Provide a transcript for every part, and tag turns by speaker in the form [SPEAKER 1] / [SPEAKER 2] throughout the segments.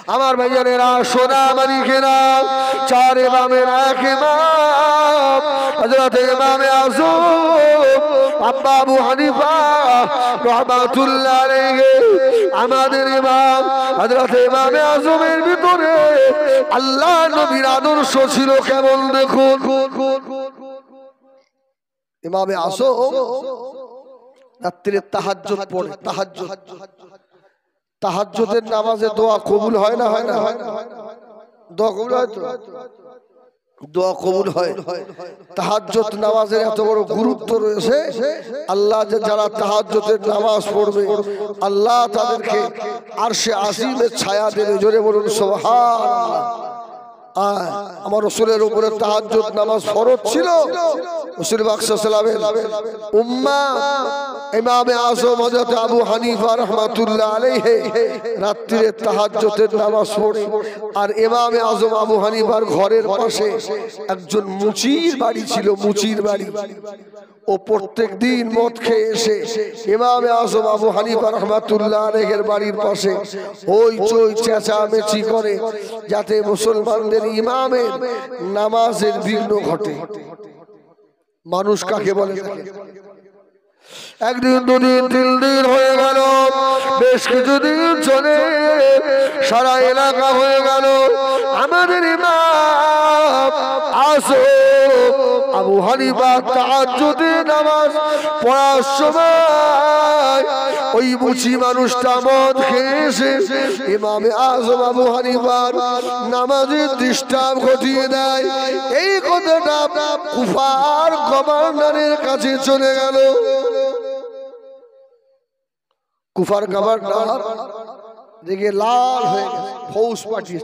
[SPEAKER 1] আমার ভাইজানেরা সোনা মালিকেরা, চার ইমামের এক ইমাম হযরত ইমামে আযম আব্বা আবু হানিফা রাহমাতুল্লাহ আলাইহি। আমাদের ইমাম হযরত ইমামে আযমের ভিতরে আল্লাহ নবীর আদর্শ ছিল কেমন দেখুন। ইমামে আযম রাত্রে তাহাজ্জুদ পড়ে। তাহাজ্জুদের নামাজে দোয়া কবুল হয় না? হয় না? দোয়া কবুল হয় তো? দোয়া কবুল হয়। তাহাজ্জুদ নামাজের এত বড় গুরুত্ব রয়েছে। আল্লাহ যারা তাহাজ্জুদের নামাজ পড়বে আল্লাহ তাদেরকে আরশে আজিমের ছায়া দেবে। জোরে বলুন সুবহানাল্লাহ। আমার রাসূলের উপরে তাহাজ্জুদ নামাজ ফরজ ছিল। রাসূল পাক সাল্লাল্লাহু আলাইহি ওয়াসাল্লামের উম্মাহ ইমামে আযম হযরত আবু হানিফা রাহমাতুল্লাহ আলাইহি রাত্রে তাহাজ্জুদের নামাজ পড়ে। আর ইমামে আযম আবু হানিফার ঘরের পাশে একজন মুচির বাড়ি ছিল, মুচির বাড়ি। ও প্রত্যেক দিন মদ খেয়ে এসে ইমামে আযম আবু হানিফা রাহমাতুল্লাহ আলাইহির বাড়ির পাশে ওই চই চেঁচামেচি করে যাতে মুসলমানদের ইমামের নামাজের বিঘ্ন ঘটে। মানুষ কাকে বলে? একদিন, দুদিন, 3 দিন হয়ে গেল, বেশ কিছুদিন চলে সারা এলাকা হয়ে গেল। আমাদের ইমাম আযম আবু হানিফা তাহাজ্জুদের নামাজ পড়ার সময় ওই মুচি মানুষটা মদ খেয়ে এসে ইমামে আযম আবু হানিফার নামাজের ডিস্টার্ব ঘটিয়ে দেয়। এই কথাটা কুফার গভর্নরের কাছে চলে গেল। কুফার গভর্নর দেখে লাল হয়ে গেছে, ফৌজ পাঠিয়ে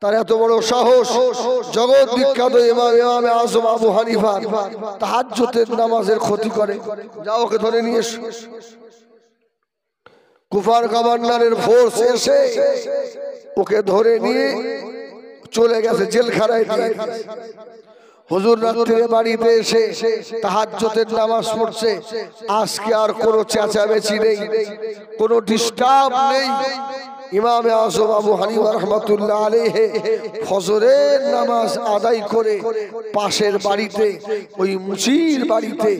[SPEAKER 1] তার এত বড় সাহস। জগৎ বিখ্যাত ইমামে আযম আবু হানিফা তাহাজ্জুদের নামাজের ক্ষতি করে, যাও ওকে ধরে নিয়ে এসো। কুফার গভর্নরের ফোর্স এসে ওকে ধরে নিয়ে চলে গেছে জেলখানায় দিয়ে। হুজুর রাত্রে বাড়িতে এসে তাহাজ্জুদের নামাজ পড়ছে। আজকে আর কোনো চেঁচামেচি নেই, কোনো ডিস্টার্ব নেই। ইমামে আযম আবু হানিফা রাহমাতুল্লাহ আলাইহি ফজরের নামাজ আদায় করে পাশের বাড়িতে ওই মুচির বাড়িতে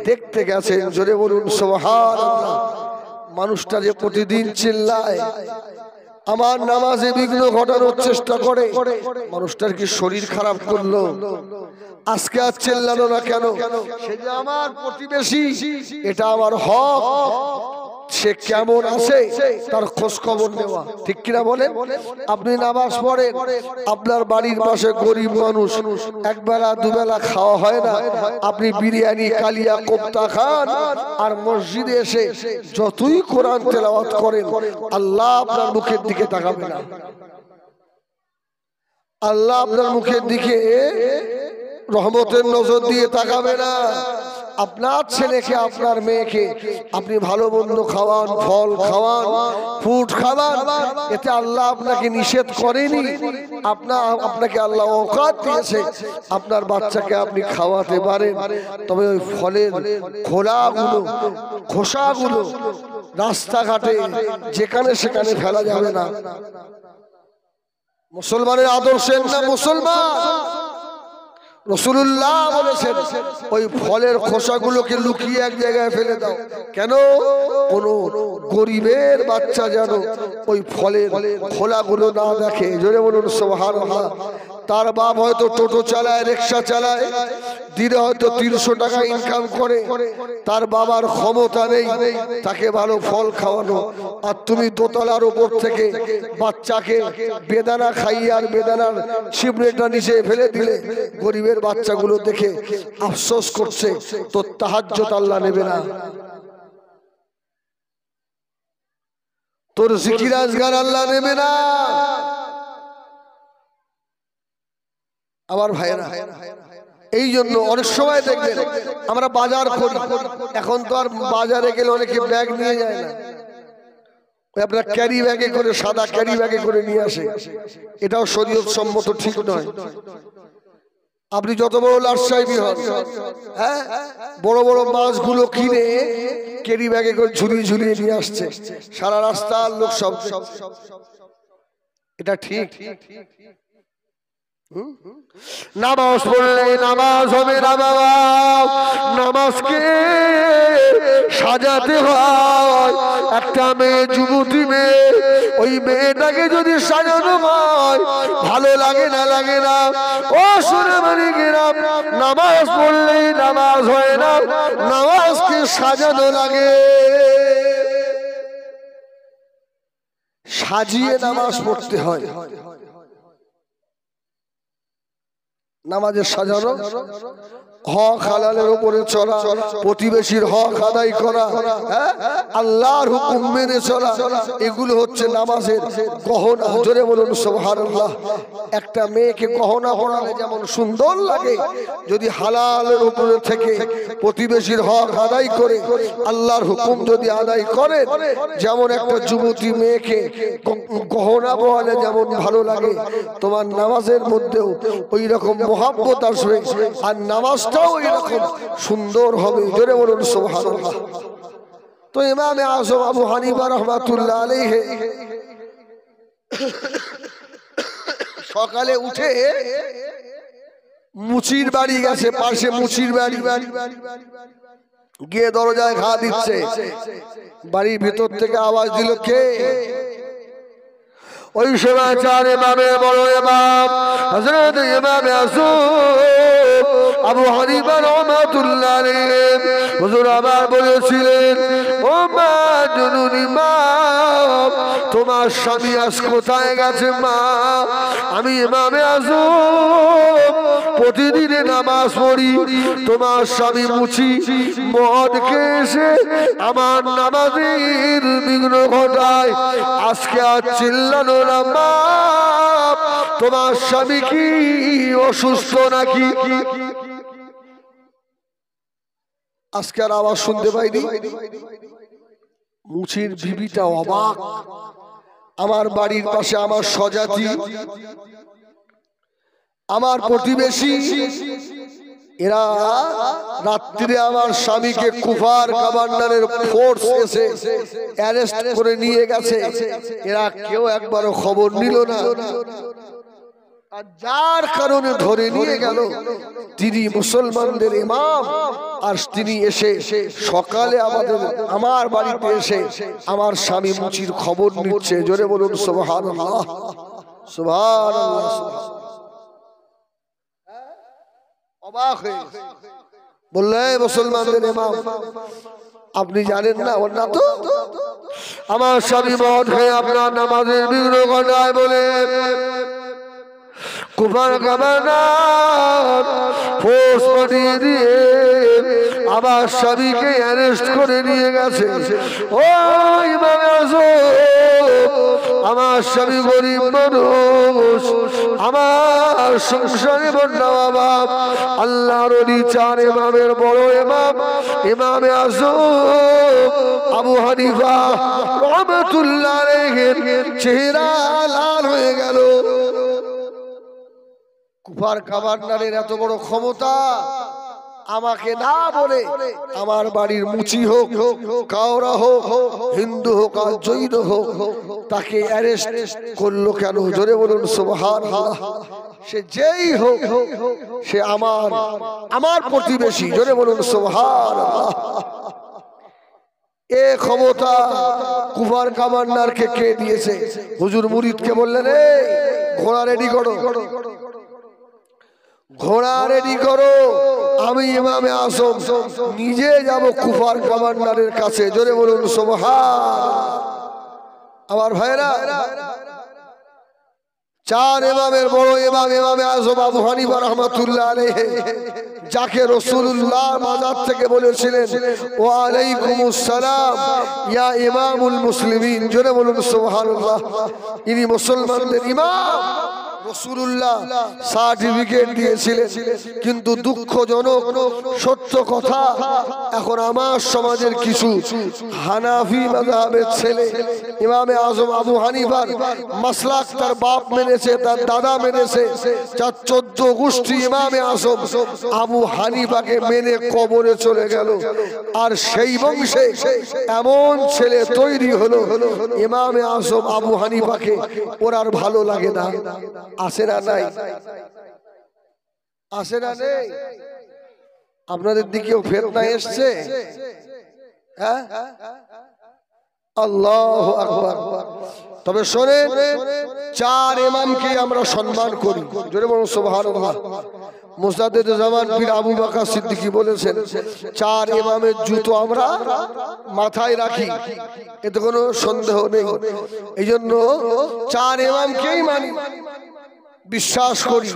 [SPEAKER 1] দেখতে গেছেন। জোরে বলুন সুবহানাল্লাহ। মানুষটা যে প্রতিদিন চিল্লায়, আমার নামাজে বিঘ্ন ঘটানোর চেষ্টা করে, মানুষটার কি শরীর খারাপ করলো? আজকে আর চিল্লানো না কেন? সে যে আমার প্রতিবেশী, এটা আমার হক। সে কেমন আছে তার খোঁজ খবর নেওয়া, ঠিক কিনা বলেন? আপনি নামাজ পড়েন, আপনার বাড়ির পাশে গরিব মানুষ, একবেলা দুবেলা খাওয়া হয় না, আপনি বিরিয়ানি কালিয়া কোপ্তা খান আর মসজিদে এসে যতই কোরআন তেলাওয়াত করেন আল্লাহ আপনার মুখের দিকে তাকাবে না। আল্লাহ আপনার মুখের দিকে রহমতের নজর দিয়ে তাকাবে না। আপনার ছেলেকে, আপনার মেয়েকে আপনি ভালো মন্দ খাওয়ান, ফল খাওয়ান, ফুড খাওয়ান, এতে আল্লাহ আপনাকে নিষেধ করেনি। আপনাকে আল্লাহ অকাত দিয়েছে, আপনার বাচ্চাকে আপনি খাওয়াতে পারেন। তবে ওই ফলের খোসাগুলো রাস্তাঘাটে যেখানে সেখানে ফেলা যাবে না। মুসলমানের আদর্শের না মুসলমান। রাসূলুল্লাহ বলেছেন ওই ফলের খোসাগুলোকে লুকিয়ে এক জায়গায় ফেলে দাও। কেন? কোন গরিবের বাচ্চা যেন ওই ফলের খোলাগুলো না দেখে। জোরে বলুন সুবহানাল্লাহ। তার বাপ হয়তো টোটো চালায়, রিকশা চালায়, দিনে হয়তো 300 টাকা ইনকাম করে, তার বাবার ক্ষমতা নেই তাকে ভালো ফল খাওয়ানো। আর তুমি দোতলার উপর থেকে বাচ্চাকে বেদানা খাইয়ে আর বেদানার ছিবড়েটা নিচে ফেলে দিলে গরিবের বাচ্চাগুলো দেখে আফসোস করছে, তো তাহাজ্জুদ আল্লাহ নেবে না। তোর জিকির আজগার আল্লাহ নেবে না। আমার ভাইরা, এই জন্য অনেক সময় দেখবেন আমরা বাজার করি, এখন তো আর বাজারে গেলে অনেকে ব্যাগ নিয়ে যায় না, আপনার ক্যারি ব্যাগে করে, সাদা ক্যারি ব্যাগে করে নিয়ে আসে। এটাও শরীয়ত সম্মত ঠিক নয়। আপনি যত বড় লাটসাহেবী হন, হ্যাঁ, বড় বড় মাছগুলো কিনে ক্যারি ব্যাগে করে ঝুলিয়ে ঝুলিয়ে নিয়ে আসছে, সারা রাস্তার লোক সব। এটা ঠিক? নামাজ পড়লে নামাজ হবে না বাবা, নামাজকে সাজাতে হয়। একটা মেয়ে, যুবতী মেয়ে, ওই মেয়েটাকে যদি সাজানো হয় ভালো লাগে না? লাগে না? ও শুনে মালিকেরা, নামাজ পড়লেই নামাজ হয় না, নামাজকে সাজানো লাগে। সাজিয়ে নামাজ পড়তে হয়। নামাজের সাজানো, হক হালালের উপরে চলা, প্রতিবেশীর হক আদায় করা, আল্লাহর হুকুম মেনে চলা, এগুলো হচ্ছে নামাজের গহনা। জোরে বলুন সুবহানাল্লাহ। একটা মেয়েকে গহনা পরালে যেমন সুন্দর লাগে, যদি হালালের উপরে থেকে প্রতিবেশীর হক আদায় করে আল্লাহর হুকুম যদি আদায় করে, যেমন একটা যুবতী মেয়েকে গহনা পরালে যেমন ভালো লাগে, তোমার নামাজের মধ্যেও ওই রকম মোহাব্বত আসবে, আর নামাজটাও এরকম সুন্দর হবে। জোরে বলুন সুবহানাল্লাহ। তো ইমামে আযম আবু হানিফা রাহমাতুল্লাহ আলাইহি সকালে উঠে মুচির বাড়ি গেছে, পাশে মুচির বাড়ি, গিয়ে দরজায় ঘা দিচ্ছে। বাড়ির ভিতর থেকে আওয়াজ দিল, কে? ওই সময় চার ইমামের বড় ইমাম হযরত ইমামে আযম আবু হানিফা রাহমাতুল্লাহ আলাইহি হুজুর আবার বলেছিলেন, ও মা জননী, মা তোমার স্বামী আজ কোথায় গেছে? মা, আমি ইমামে আযম প্রতিদিনে নামাজ পড়ি, তোমার স্বামী মুচি মদ খেয়ে এসে আমার নামাজের বিঘ্ন ঘটায়, আজকে আর চিল্লানো না মা, তোমার স্বামী কি অসুস্থ নাকি? আজকে আর আওয়াজ শুনতে পাইনি। মুচির বিবিটা অবাক। আমার বাড়ির পাশে আমার স্বজাতি, আমার প্রতিবেশী, এরা রাত্রিরে আমার স্বামীকে কুফার কমান্ডারের ফোর্স এসে অ্যারেস্ট করে নিয়ে গেছে, এরা কেউ একবারও খবর নিল না। আর যার কারণে ধরে নিয়ে গেল তিনি মুসলমানদের ইমাম, আর তিনি এসে সকালে আমার বাড়িতে এসে আমার স্বামী মুচির খবর নিচ্ছে। জোরে বলুন সুবহানাল্লাহ, সুবহানাল্লাহ। অবাক হয়ে বললে, মুসলমানদের ইমাম আপনি জানেন না? ওর না তো আমার স্বামী মদ খেয়ে আপনার নামাজের বিঘ্ন ঘটায় বলে কুফার কমান্ডার ফোর্স পাঠিয়ে দিয়ে আমার স্বামীকে অ্যারেস্ট করে নিয়ে গেছে। ও ইমামে আযম, আমার স্বামী গরিব মানুষ, আমার সংসারে বন্যা অভাব। আল্লাহর ওলি চার ইমামের বড় ইমাম ইমামে আযম আবু হানিফা রাহমাতুল্লাহ আলাইহির চেহারা লাল হয়ে গেল। কুফার কমান্ডারের এত বড় ক্ষমতা, আমাকে না বলে আমার বাড়ির মুচি হোক, কাওরা হোক, হিন্দু হোক আর জৈন হোক, তাকে অ্যারেস্ট করলো কেন? জোরে বলুন সুবহানাল্লাহ। সে যেই হোক, সে আমার প্রতিবেশী। জোরে বলুন সুবহানাল্লাহ। এ ক্ষমতা কুফার কমান্ডারকে কে দিয়েছে? হুজুর মুরিদকে বললেন, ঘোড়া রেডি করো, ঘোড়া রেডি করো, আমি ইমামে আযম নিজে যাব কুফার কমান্ডারের কাছে। জোরে বলুন সুবহানাল্লাহ। আমার ভাইরা, চার ইমামের বড় ইমাম ইমামে আযম আবু হানিফা রাহমাতুল্লাহ আলাইহি, যাকে রাসূলুল্লাহ মাজার থেকে বলেছিলেন, ওয়া আলাইকুমুস সালাম ইয়া ইমামুল মুসলিমিন। জোরে বলুন সুবহানাল্লাহ। ইনি মুসলমানদের ইমাম, রাসূলুল্লাহ সার্টিফিকেট দিয়েছিলেন। কিন্তু দুঃখজনক সত্য কথা, এখন আমার সমাজের কিছু হানাফি মাযহাবের ছেলে ইমামে আজম আবু হানিফার মাসলাক তার বাপ মেনেছে, তার দাদা মেনেছে, তার 14 গোষ্ঠী ইমামে আজম আবু হানিফাকে মেনে কবরে চলে গেল। আর সেই বংশে এমন ছেলে তৈরি হলো ইমামে আজম আবু হানিফাকে ওর আর ভালো লাগে না। আসে না নাই? আসে না নেই? আপনাদের দিকেও ফেতনা এসছে? হ্যাঁ, আল্লাহু আকবার। তবে শোনেন, 4 ইমামকে আমরা সম্মান করি। জোরে বলুন সুবহানাল্লাহ। মুজাদ্দিদ জামান পীর আবু বকর সিদ্দিকী বলেছেন, 4 ইমামের জুতো আমরা মাথায় রাখি, এতে কোনো সন্দেহ নেই। এইজন্য 4 ইমামকেই মানি, বিশ্বাস করি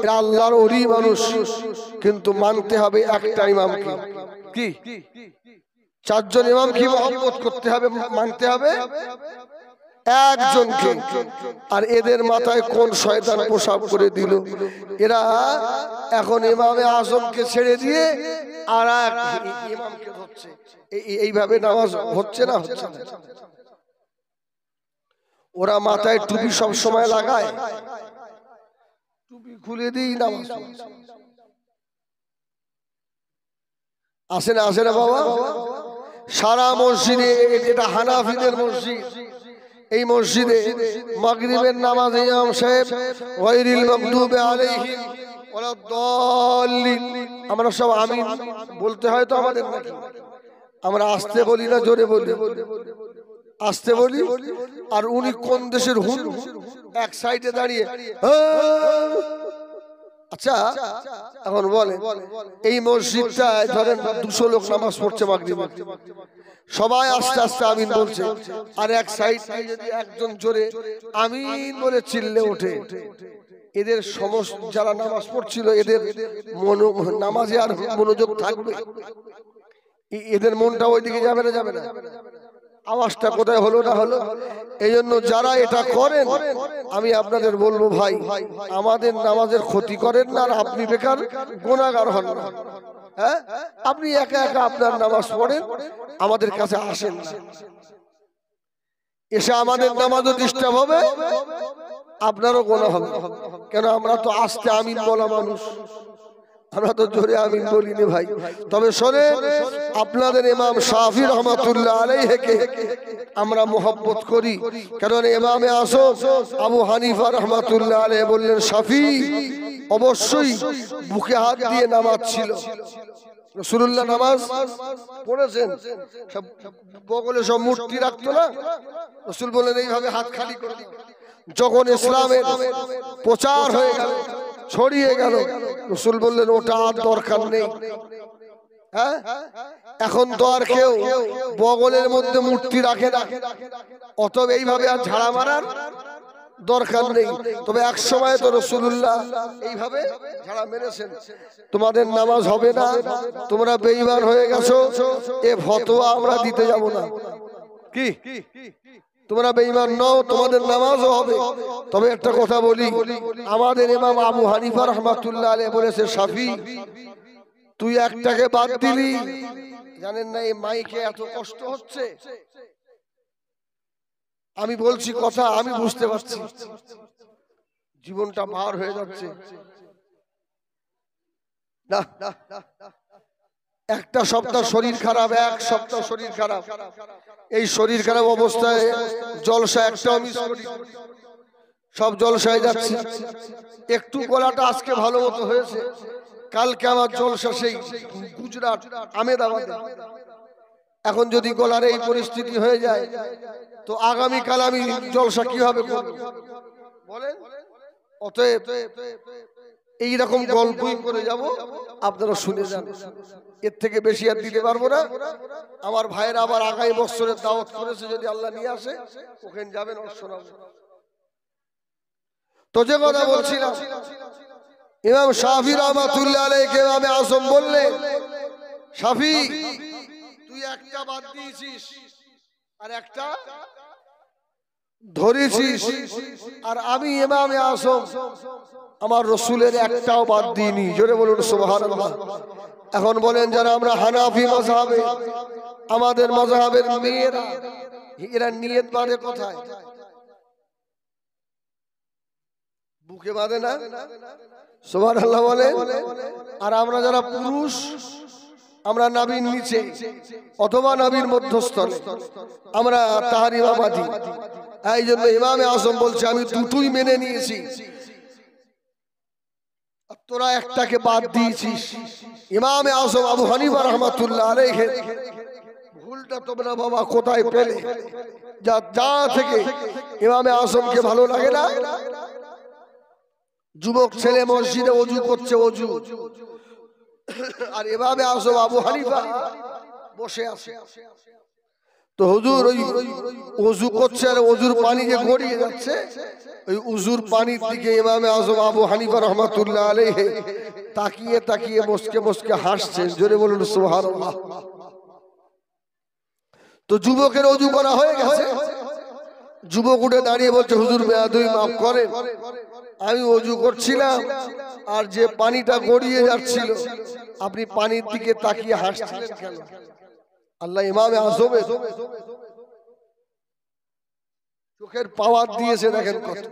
[SPEAKER 1] এরা আল্লাহর ওলি মানুষ। কিন্তু মানতে হবে একটা ইমামকে। কি 4 জন ইমামকে মহব্বত করতে হবে, মানতে হবে একজনকে। আর এদের মাথায় কোন শয়তান প্রসাব করে দিল? এরা এখন ইমামে আজমকে ছেড়ে দিয়ে আর এক ইমামকে ধরছে। এইভাবে নামাজ হচ্ছে না, হচ্ছে না। ওরা মাথায় টুপি সব সময় লাগায়, টুপি খুলে দিই নামাজ। আসে না, আসে না বাবা? সারা মসজিদে, এটা হানাফিদের মসজিদ, এই মসজিদে মাগরিবের নামাজে ইমাম সাহেব গায়রিল মাগদুবি আলাইহিম ওয়ালাদ-দাল্লিন, আমরা সব আমিন বলতে হয় তো আমাদের, নাকি? আমরা আস্তে বলি না জোরে বলি? আস্তে বলি। আর উনি কোন দেশের হুন, এক সাইডে দাঁড়িয়ে। আচ্ছা এখন বলেন, এই মসজিদটায় ধরেন 200 লোক নামাজ পড়ছে মাগরিবে, সবাই আস্তে আস্তে আমিন বলছে, আর এক সাইড যদি একজন জোরে আমিন বলে চিল্লে ওঠে, এদের সমস্ত যারা নামাজ পড়ছিল এদের নামাজে আর মনোযোগ থাকবে? এদের মনটা ওইদিকে যাবে না, যাবে না? আওয়াজটা কোথায় হলো না হলো? এই জন্য যারা এটা করেন, আমি আপনাদের বলবো, ভাই আমাদের নামাজের ক্ষতি করেন না, আর আপনি বেকার গুনাহগার হন না। হ্যাঁ, আপনি একা একা আপনার নামাজ পড়েন, আমাদের কাছে আসেন না। এসে আমাদের নামাজও ডিস্টার্ব হবে, আপনারও গুনাহ হবে। কেন? আমরা তো আস্তে আমিন বলা মানুষ, আমরা তো জোরে আমিন বলিনি ভাই। তবে শোনেন, আপনাদের ইমাম শাফি রহমাতুল্লাহ আলাইহিকে আমরা মোহাব্বত করি, কারণ ইমামে আজম আবু হানিফা রহমাতুল্লাহ আলাইহি বললেন, শাফি অবশ্যই বুকে হাত দিয়ে নামাজ ছিল। রাসূলুল্লাহ নামাজ পড়েছেন, সব বগলে সব মূর্তি রাখতো না, রাসূল বলেন এইভাবে হাত খালি করে। যখন ইসলামের প্রচার হয়ে গেল, ছড়িয়ে গেল, রাসূল বললেন ওটা আর দরকার নেই। হ্যাঁ, এখন তো আর কেউ বগলের মধ্যে মূর্তি রাখে না, অতএব এইভাবে আর ঝাড়া মারার দরকার নেই। তবে এক সময় তো রাসূলুল্লাহ এইভাবে ঝাড়া মেরেছেন। তোমাদের নামাজ হবে না, তোমরা বেঈমান হয়ে গেছো, এ ফতোয়া আমরা দিতে যাব না। কি তোমরা বেঈমান নও, তোমাদের নামাজও হবে। তবে একটা কথা বলি, আমাদের ইমাম আবু হানিফা রাহমাতুল্লাহ আলাইহি বলেছে, শাফি তুই একটাকে বাদ দিলি। জানেন না এই মাইকে এত কষ্ট হচ্ছে? আমি বলছি কথা, আমি বুঝতে পারছি, জীবনটা ভার হয়ে যাচ্ছে। না, একটা সপ্তাহ শরীর খারাপ, এক সপ্তাহ শরীর খারাপ, এই শরীর খারাপ অবস্থায় জলসা একটাও মিস করি, সব জলসায় যাচ্ছে। একটু গলাটা আজকে ভালো মতো হয়েছে, কালকে আমার জলসা সেই গুজরাট আহমেদাবাদে। এখন যদি গলার এই পরিস্থিতি হয়ে যায়, তো আগামীকাল আমি জলসা কিভাবে করব বলেন? অতএব এইরকম গল্পই করে যাব, আপনারা শুনে যান, এর থেকে বেশি আর দিতে পারবো না। আমার ভাইয়ের আবার আগামী বছরের দাওয়াত করেছে, যদি আল্লাহ নিয়ে আসে ওখানে যাবেন, শোনাবো। তো যে কথা বলছিলাম, ইমাম শাফি রাহমাতুল্লাহ আলাইহি ইমামে আজম বললেন, শাফি তুই একটা বাদ দিয়েছিস আর একটা ধরেছিস, আর আমি ইমামে আজম আমার রসুলের একটাও বাদ দিইনি। জোরে বলুন সুবহানাল্লাহ। এখন বলেন যারা আমরা হানাফি মাযহাবে, আমাদের মাযহাবের মেয়েরা এরা নিয়ত বাঁধে কোথায়? বুকে বাঁধে না? সুবহানাল্লাহ বলে। আর আমরা যারা পুরুষ, আমরা নাভির নিচে অথবা নাভির মধ্যস্থলে আমরা তাহরিমা বাঁধি। এই জন্য ইমামে আজম বলছে আমি দুটোই মেনে নিয়েছি, তোরা একটাকে বাদ দিয়েছিস। ইমামে আজম আবু হানিফা রাহমাতুল্লাহ আলাইহি ভুলটা তোমরা বাবা কোথায় পেলে? যা থেকে ইমামে আজমকে ভালো লাগে না? যুবক ছেলে মসজিদে ওযু করছে, ওযু, আর ইমামে আজম আবু হানিফা বসে আছে। তো হুজুর ওই ওযু করছে আর ওযুর পানি যে গড়িয়ে যাচ্ছে, ওই ওযুর পানির দিকে ইমামে আজম আবু হানিফা রাহমাতুল্লাহ আলাইহি তাকিয়ে তাকিয়ে মুস্কে মুস্কে হাসছেন। জোরে বলুন সুবহানাল্লাহ। তো যুবকের ওযু করা হয়ে গেছে, যুবক উঠে দাঁড়িয়ে বলছে হুজুর বেয়াদবি মাফ করেন, আমি ওযু করছিলাম আর যে পানিটা গড়িয়ে যাচ্ছিল আপনি পানির দিকে তাকিয়ে হাসছিলেন কেন? আল্লাহ ইমামে আজমের চোখের পাওয়ার দিয়েছে, দেখেন কত।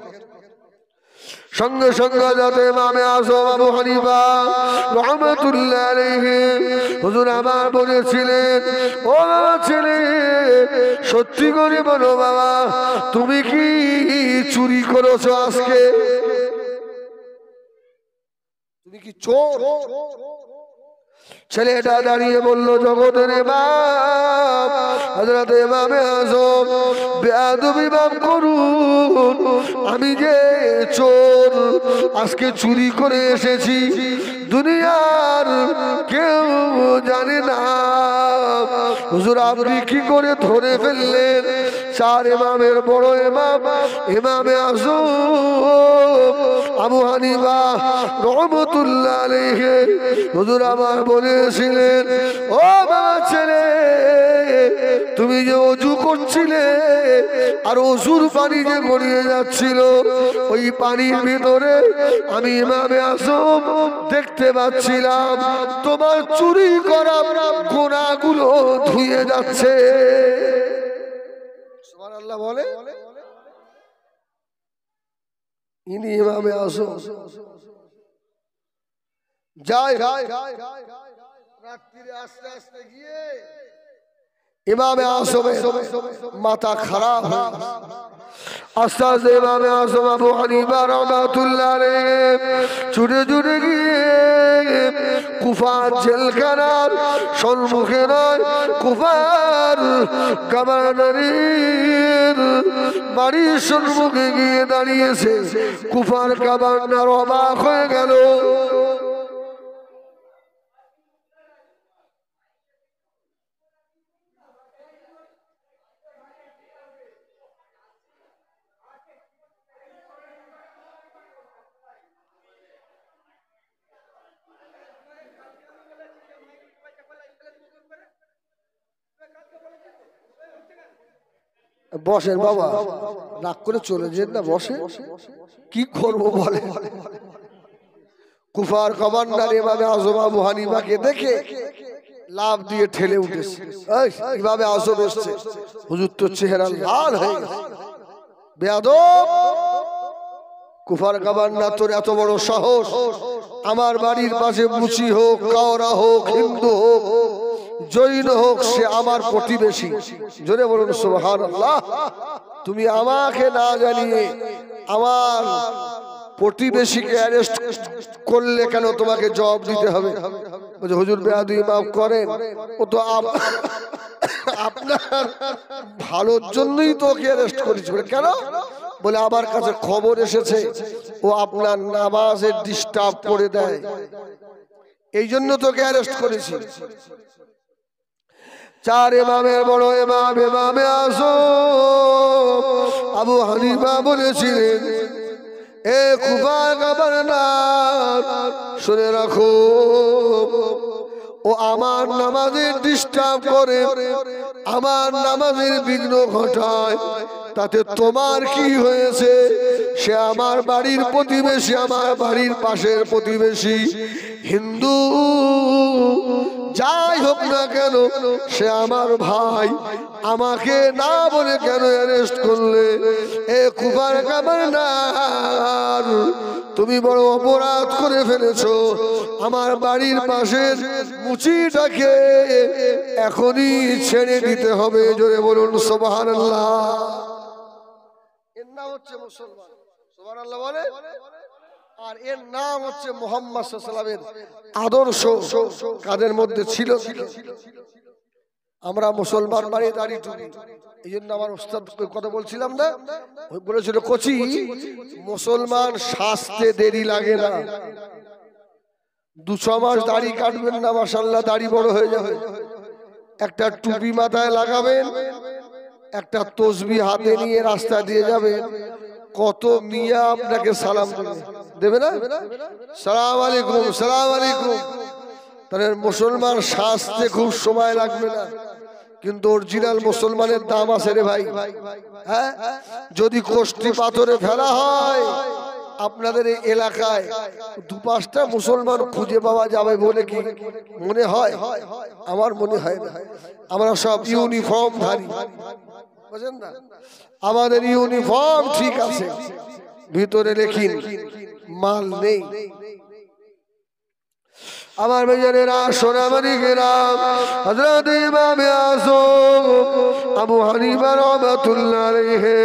[SPEAKER 1] সঙ্গে সঙ্গে যাতে ইমামে আজম আবু হানিফা রাহমাতুল্লাহ আলাইহি হুজুর আমার বলেছিলেন, ও বাবা ছেলে সত্যি করে বলো বাবা, তুমি কি চুরি করেছো আজকে? তুমি কি চোর? ছেলেটা দাঁড়িয়ে বলল, জগতের ইমাম হযরত ইমামে আজম বেয়াদবি মাফ করুন, আমি যে চোর আজকে চুরি করে এসেছি, দুনিয়ার কেউ জানে না। হুজুর আপনি কি করে ধরে ফেললেন? চার ইমামের বড় ইমাম ইমামে আজম আবু হানিফা রাহমাতুল্লাহ আলাইহি হুজুর আমার বলেছিলেন, ও বাবা ছেলে তুমি যে ওযু করছিলে আর ওযুর পানি যে গড়িয়ে যাচ্ছিল, ওই পানির ভিতরে আমি ইমামে আজম দেখতে পাচ্ছিলাম তোমার চুরি করা গুনাহগুলো ধুয়ে যাচ্ছে। সুবহানাল্লাহ বলে। ইনি ইমামে আজম। যায় রাত্রিরে আস্তে আস্তে গিয়ে ইমামে আজমের মাথা খারাপ, আস্তে আস্তে ইমামে আজম আবু হানিফা রাহমাতুল্লাহ আলাইহি ছুটে ছুটে গিয়ে কুফার জেলখানার সম্মুখে নয়, কুফার গভর্নরের বাড়ির সম্মুখে গিয়ে দাঁড়িয়েছে। কুফার গভর্নর অবাক হয়ে গেল। বসেন বাবা, রাগ করে চলে যেন না, বসে কি করবো বলে। কুফার গভর্নর ইমামে আজম আবু হানিফাকে দেখে লাভ দিয়ে ঠেলে উঠেছে। ইমামে আজম এসছে, হুজুর তো চেহারা লাল হয়ে গেছে। বেয়াদব, কুফার গভর্নর তোর এত বড় সাহস, আমার বাড়ির পাশে মুচি হোক, কাওরা হোক, হিন্দু হোক, জৈন হোক, সে আমার প্রতিবেশী। জোরে বলুন সুবহানাল্লাহ। তুমি আমাকে না জানিয়ে আমার প্রতিবেশীকে অ্যারেস্ট করলে কেন? তোমাকে জবাব দিতে হবে। বলছে হুজুর বেয়াদবি মাফ করেন, ও তো আপনার ভালোর জন্যই তো ওকে অ্যারেস্ট করেছে। কেন? বলে আমার কাছে খবর এসেছে ও আপনার নামাজে ডিস্টার্ব করে দেয়, এই জন্য তোকে অ্যারেস্ট করেছি। চার ইমামের বড় ইমাম ইমামে আজম আবু হানিফা বলেছিলেন, এ কুফার গভর্নর শুনে রাখো, ও আমার নামাজের ডিস্টার্ব করে, আমার নামাজের বিঘ্ন ঘটায়, তাতে তোমার কি হয়েছে? সে আমার বাড়ির প্রতিবেশী, আমার বাড়ির পাশের প্রতিবেশী, হিন্দু যাই হোক না কেন, সে আমার ভাই, আমাকে না বলে কেন অ্যারেস্ট করলে? এ কুফার কামার, তুমি বড় অপরাধ করে ফেলেছো। আমার বাড়ির পাশের মুচিটাকে এখনই ছেড়ে দিতে হবে। জোরে বলুন সুবহানাল্লাহ। এর নাম হচ্ছে মুসলমান, সুবহানাল্লাহ বলে। আর এর নাম হচ্ছে মুহাম্মদ সাল্লাল্লাহু আলাইহি ওয়াসাল্লামের আদর্শ কাদের মধ্যে ছিল। আমরা মুসলমান বাড়ি দাঁড়িয়ে টুপি, এই জন্য আমার ওস্তাদ কথা বলছিলাম না, বলেছিল কোচি মুসলমান সাজতে দেরি লাগে না, 2-6 মাস দাড়ি কাটবেন না, মাশাআল্লাহ দাড়ি বড় হয়ে যাবে। একটা টুপি মাথায় লাগাবেন, একটা তসবিহ হাতে নিয়ে রাস্তা দিয়ে যাবেন, কত মিয়া আপনাকে সালাম দেবে না, সালাম আলাইকুম সালাম আলাইকুম। তাহলে মুসলমান সাজতে খুব সময় লাগবে না, কিন্তু অরিজিনাল মুসলমানের দাম আছে রে ভাই। হ্যাঁ, যদি কোষ্ঠী পাথরে ফেলা হয় আপনাদের এই এলাকায়, 2-5টা মুসলমান খুঁজে পাওয়া যাবে বলে কি মনে হয়? আমার মনে হয় না। আমরা সব ইউনিফর্ম ধারী, বুঝেন না? আমাদের ইউনিফর্ম ঠিক আছে, ভিতরে লেখিন মাল নেই। আমার মেজরেরা, সোনামানিকেরা, হযরত ইমাম আযম আবু হানিফা রাহমাতুল্লাহ আলাইহি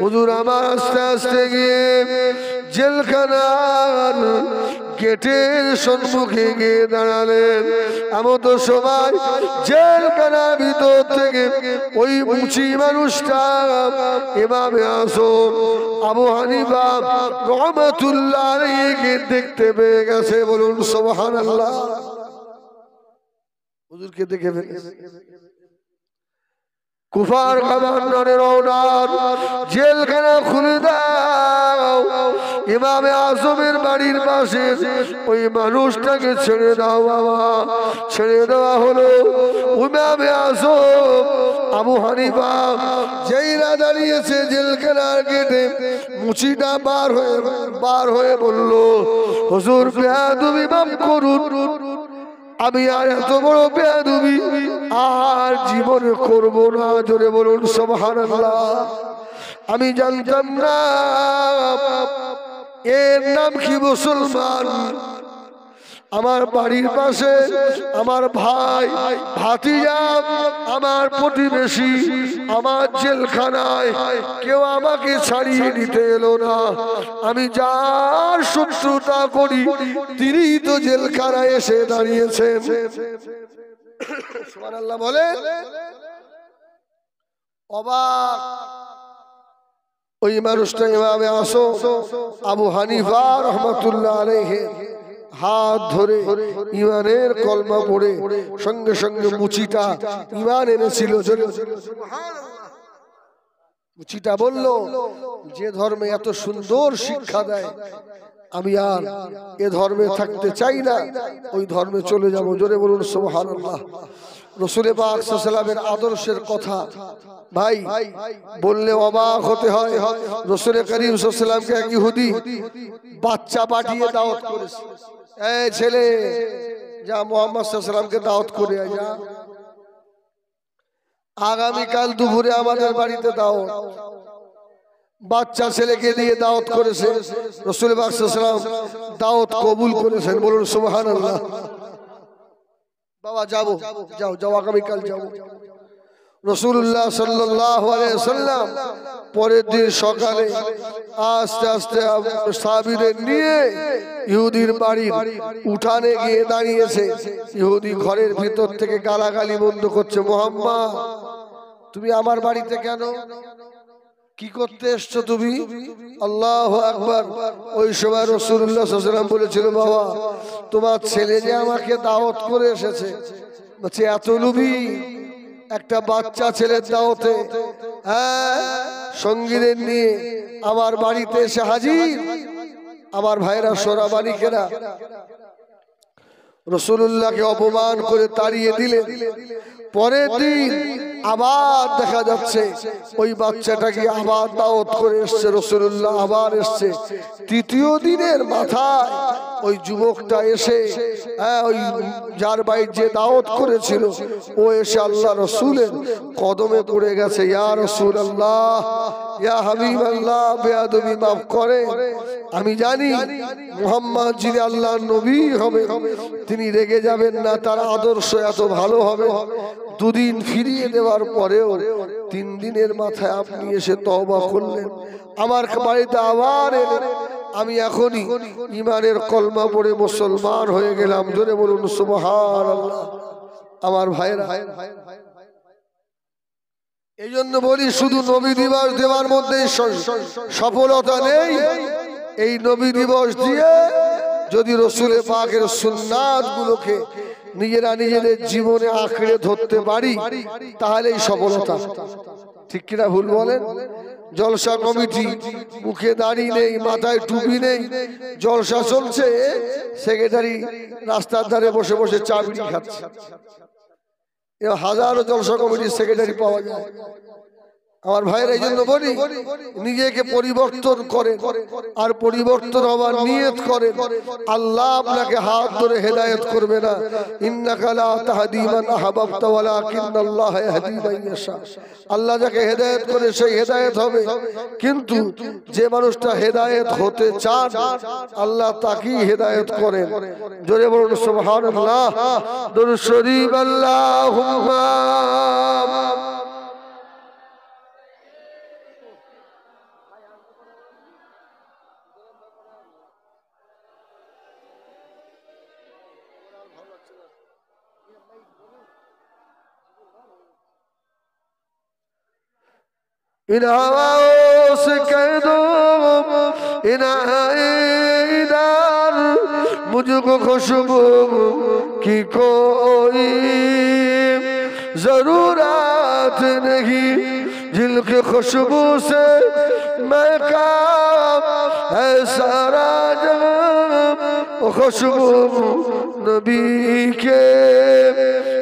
[SPEAKER 1] হুজুর আমার আস্তে আস্তে গিয়ে জেলখানার গেটের সম্মুখে গিয়ে দাঁড়ালেন। এমন তো সময় জেলখানার ভিতর থেকে ওই মুচি মানুষটা ইমাম আযম আবু হানিফা রাহমাতুল্লাহ আলাইহি দেখতে পেয়ে গেছে। বলুন সুবহানাল্লাহ। হুজুরকে দেখে ফেলেছে। কুফার কমান্ডারের অর্ডার, জেলখানা খুলে দাও, ইমামে আজমের বাড়ির পাশে ওই মানুষটাকে ছেড়ে দাও বাবা। ছেড়ে দেওয়া হলো। ইমামে আজম আবু হানিফা যেই না দাঁড়িয়েছে জেলখানার গেটে, মুচিটা বার হয়ে বলল, হুজুর বেয়াদবি মাফ করুন, আমি আর এত বড় বেয়াদবি আর জীবনে করব না। জোরে বলুন সুবহানাল্লাহ। আমি জানতাম না এর নাম কি মুসলমান। আমার বাড়ির পাশে আমার ভাই, ভাতিজা, আমার প্রতিবেশী, আমার জেলখানায় কেউ আমাকে ছাড়িয়ে নিতে এলো না। আমি যার শত্রুতা করি তিনি তো জেলখানায় এসে দাঁড়িয়েছেন। সুবহানাল্লাহ বলে। অবাক ওই মানুষটা ইমামে আযম আবু হানিফা রাহমাতুল্লাহ আলাইহি হাত ধরে ইমানের কলমা পড়ে সঙ্গে সঙ্গে মুচিটা ইমান এনেছিল। মুচিটা বলল, যে ধর্মে এত সুন্দর শিক্ষা দেয় আমি আর এ ধর্মে থাকতে চাই না, ওই ধর্মে চলে যাব। জোরে বলুন সুবহানাল্লাহ। রাসূল পাক সাল্লাল্লাহু আলাইহি ওয়াসাল্লামের আদর্শের কথা ভাই বললে অবাক হতে হয়। রাসূল করিম সাল্লাল্লাহু আলাইহি ওয়াসাল্লামকে এক ইহুদি বাচ্চা পাঠিয়ে দাওয়াত করেছে, এই ছেলে যা মুহাম্মদ সাল্লাল্লাহু আলাইহি ওয়াসাল্লামকে দাওয়াত করে আয়, যা আগামীকাল দুপুরে আমাদের বাড়িতে দাওয়াত। বাচ্চা ছেলেকে দিয়ে দাওয়াত করেছে। রাসূল পাক সাল্লাল্লাহু আলাইহি ওয়াসাল্লাম দাওয়াত কবুল করেছেন। বলুন সুবহানাল্লাহ। বাবা যাবো, যাও যাও, আগামীকাল যাবো। রাসূলুল্লাহ সাল্লাল্লাহু আলাইহি ওয়াসাল্লাম পরের দিন সকালে আস্তে আস্তে সাহাবীদের নিয়ে ইহুদির বাড়ির উঠানে গিয়ে দাঁড়িয়েছে। ইহুদি ঘরের ভিতর থেকে গালাগালি বন্ধ করছে, মুহাম্মদ তুমি আমার বাড়িতে কেন, কি করতে এসছো তুমি? আল্লাহু আকবার। ওই সময় রাসূলুল্লাহ সাল্লাল্লাহু আলাইহি ওয়াসাল্লাম বলেছিল, বাবা তোমার ছেলে যে আমাকে দাওয়াত করে এসেছে, বলছে এত লোভী একটা বাচ্চা ছেলের দাওয়াতে সঙ্গীদের নিয়ে আমার বাড়িতে এসে হাজির। আমার ভাইরা সোনামানিকেরা, রাসূলুল্লাহকে অপমান করে তাড়িয়ে দিলেন। পরের দিন আবার দেখা যাচ্ছে ওই বাচ্চাটাকে আবার দাওয়াত করে এসছে রাসূলুল্লাহ, আবার এসছে। তৃতীয় দিনের মাথায় ওই যুবকটা এসে ওই যার বাইর যে দাওয়াত করেছিল ও এসে আল্লাহ রাসূলের কদমে পড়ে গেছে। ইয়া রাসূলুল্লাহ, ইয়া হাবিবাল্লাহ, বেয়াদবি মাফ করে। আমি জানি মুহাম্মদ যিনি আল্লাহর নবী হবে তিনি রেগে যাবেন না, তার আদর্শ এত ভালো হবে। দুদিন ফিরিয়ে দেওয়ার পরেও 3 দিনের মাথায় আপনি এসে তওবা করলেন, আমার বাড়িতে আবার এলেন। আমি এখনই ঈমানের কলমা পড়ে মুসলমান হয়ে গেলাম। জোরে বলুন সুবহানাল্লাহ। আমার ভাইরা, এই জন্য বলি শুধু নবী দিবস দেওয়ার মধ্যে সফলতা নেই। এই নবী দিবস দিয়ে যদি রসুলে পাকের সুন্নাত গুলোকে নিজেরা নিজেদের জীবনে আঁকড়ে ধরতে পারি তাহলেই সফলতা। ঠিক কিনা ভুল বলেন? জলসা কমিটি, মুখে দাড়ি নেই, মাথায় টুপি নেই, জলসা চলছে, সেক্রেটারি রাস্তার ধারে বসে বসে চা বিড়ি খাচ্ছে। হাজারো জলসা কমিটির সেক্রেটারি পাওয়া যায়। আমার ভাইয়ের এই জন্য বলি নিজেকে পরিবর্তন করেন, আর পরিবর্তন হওয়ার নিয়ত করেন। আল্লাহ আপনাকে হাত ধরে হেদায়েত করবে না। ইন্নাকা লা তাহদি মান আহবাবতা ওয়ালাকিন্নাল্লাহ ইয়াহদি মান ইয়াশা। আল্লাহ যাকে হেদায়েত করে সেই হেদায়েত হবে, কিন্তু যে মানুষটা হেদায়েত হতে চান আল্লাহ তাকেই হেদায়েত করেন। জোরে বলুন সুবহানাল্লাহ। দরুদ শরীফ আল্লাহুম্মা। इन हवाओं से कह दो इनार मुझको खुशबू की कोई जरूरत नहीं, जिनकी खुशबू से मैं काम है सारा जहां, खुशबू नबी के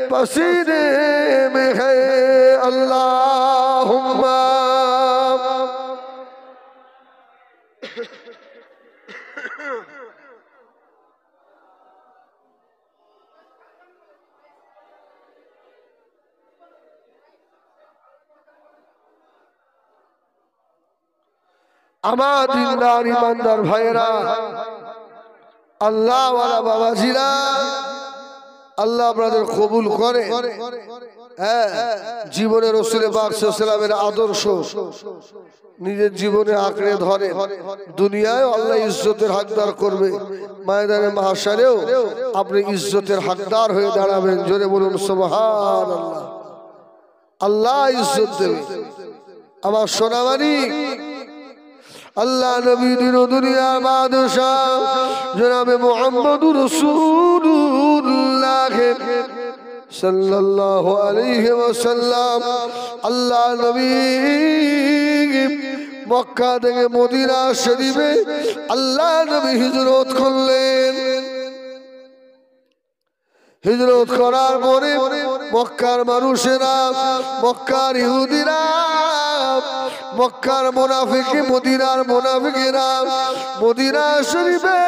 [SPEAKER 1] पसीने में है। अल्लाहुम्मा। আমার দিনদার ইমানদার ভাইয়েরা, আল্লাহ ওয়ালা বাবাজিরা, আল্লাহ আপনাদের কবুল করে। জীবনে রাসূল পাক সাল্লাল্লাহু আলাইহি ওয়াসাল্লামের আদর্শ নিজের জীবনে আঁকড়ে ধরে, দুনিয়ায় আল্লাহ ইজ্জতের হকদার করবে, ময়দানে মাহশারেও আপনি ইজ্জতের হকদার হয়ে দাঁড়াবেন। জোরে বলুন সুবহানাল্লাহ। আল্লাহ ইজ্জত দেবে। আমার সোনামানি আল্লাহ নবী দিন দুনিয়ার বাদশাহ জনাবে মুহাম্মদুর রাসূলুল্লাহ সাল্লাল্লাহু আলাইহি ওয়াসাল্লাম, আল্লাহ নবী মক্কা থেকে মদিনা শরীফে আল্লাহ নবী হিজরত করলেন। হিজরত করার পরে মক্কার মানুষেরা, মক্কার ইহুদিরা, মক্কার মুনাফিক, মদিনার মুনাফিকেরা মদিনা শরীফে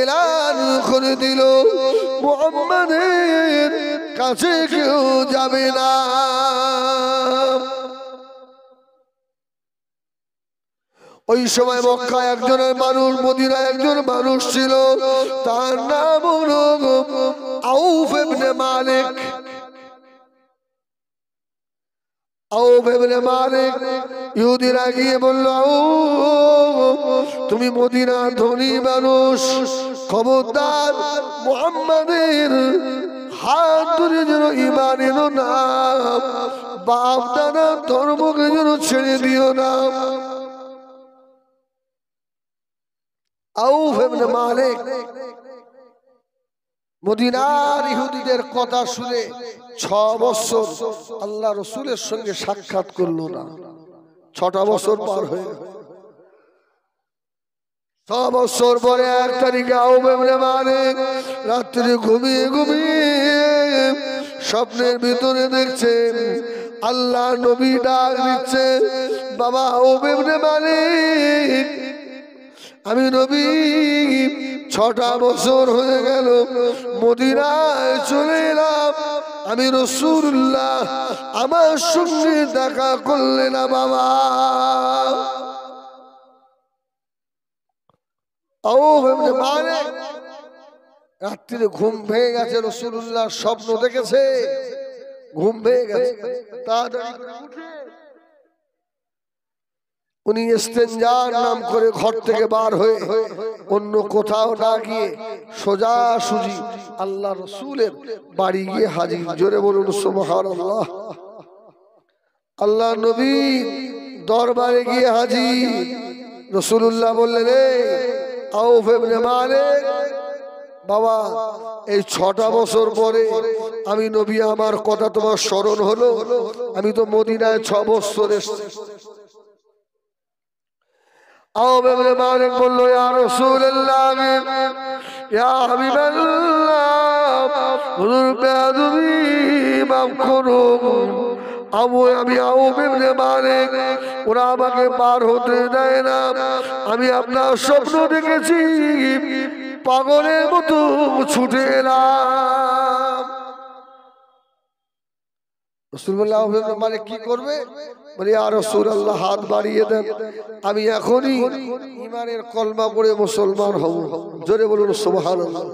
[SPEAKER 1] এলান করে দিল মুহাম্মাদের কাছে কেউ যাবে না। ওই সময় মক্কায় একজনের মানুষ, মদিনায় একজন মানুষ ছিল, তার নাম হলো আউফ ইবনে মালিক। আউফ ইবনে মালিক ইহুদিরা গিয়ে বলল, তুমি মদিনা ধনী মানুষ, খবরদার মুহাম্মাদের হাত ধরে যেন ঈমান এনো না, বাপ দাদা ধর্মকে যেন ছেড়ে দিও না। আউফ ইবনে মালিক মদিনার ইহুদিদের কথা শুনে 6 বছর আল্লাহ রাসূলের সঙ্গে সাক্ষাৎ করলো না। 6টা বছর পার হয়ে গেল। 6 বছর পরে 1 তারিখে আউফ ইবনে মালিক রাত্রে ঘুমিয়ে ঘুমিয়ে স্বপ্নের ভিতরে দেখছে আল্লাহ নবী ডাক দিচ্ছে, বাবা আউফ ইবনে মালিক, আমি নবী 6টা বছর হয়ে গেল মদিনায় চলে এলাম, আমি রাসূলুল্লাহ, আমার সঙ্গে দেখা করলে না বাবা। আউফ ইবনে মালিক রাত্রিরে ঘুম ভেঙে গেছে, রাসূলুল্লাহ স্বপ্ন দেখেছে, ঘুম ভেঙে গেছে, তাড়াতাড়ি উঠে উনি ইস্তেঞ্জার নাম করে ঘর থেকে বার হয়ে অন্য কোথাও না গিয়ে সোজাসুজি আল্লাহ রসুলের বাড়ি গিয়ে হাজির। জোরে বলুন সুবহানাল্লাহ। আল্লাহ নবী দরবারে গিয়ে হাজির। রাসূলুল্লাহ বললেন, আউফ ইবনে মালিক, বাবা এই 6টা বছর পরে আমি নবী, আমার কথা তোমার স্মরণ হলো? আমি তো মদিনায় 6 বছর এসেছি। আউফ ইবনে মালিক বলল, ইয়া রাসূলুল্লাহ, ইয়া হাবিবাল্লাহ, হুজুর বেয়াদবি মাফ করুন, আমি আউফ ইবনে মালিক, ওরা আমাকে পার হতে দেয় না, আমি আপনার স্বপ্ন দেখেছি, পাগলের মতো ছুটে এলাম। রাসূল বললেন, আউফ ইবনে মালিক কি করবে? বলে, ইয়া রাসূলুল্লাহ, হাত বাড়িয়ে দেন, আমি এখনই ঈমানের কলমা পড়ে মুসলমান হব। জোরে বলুন সুবহানাল্লাহ।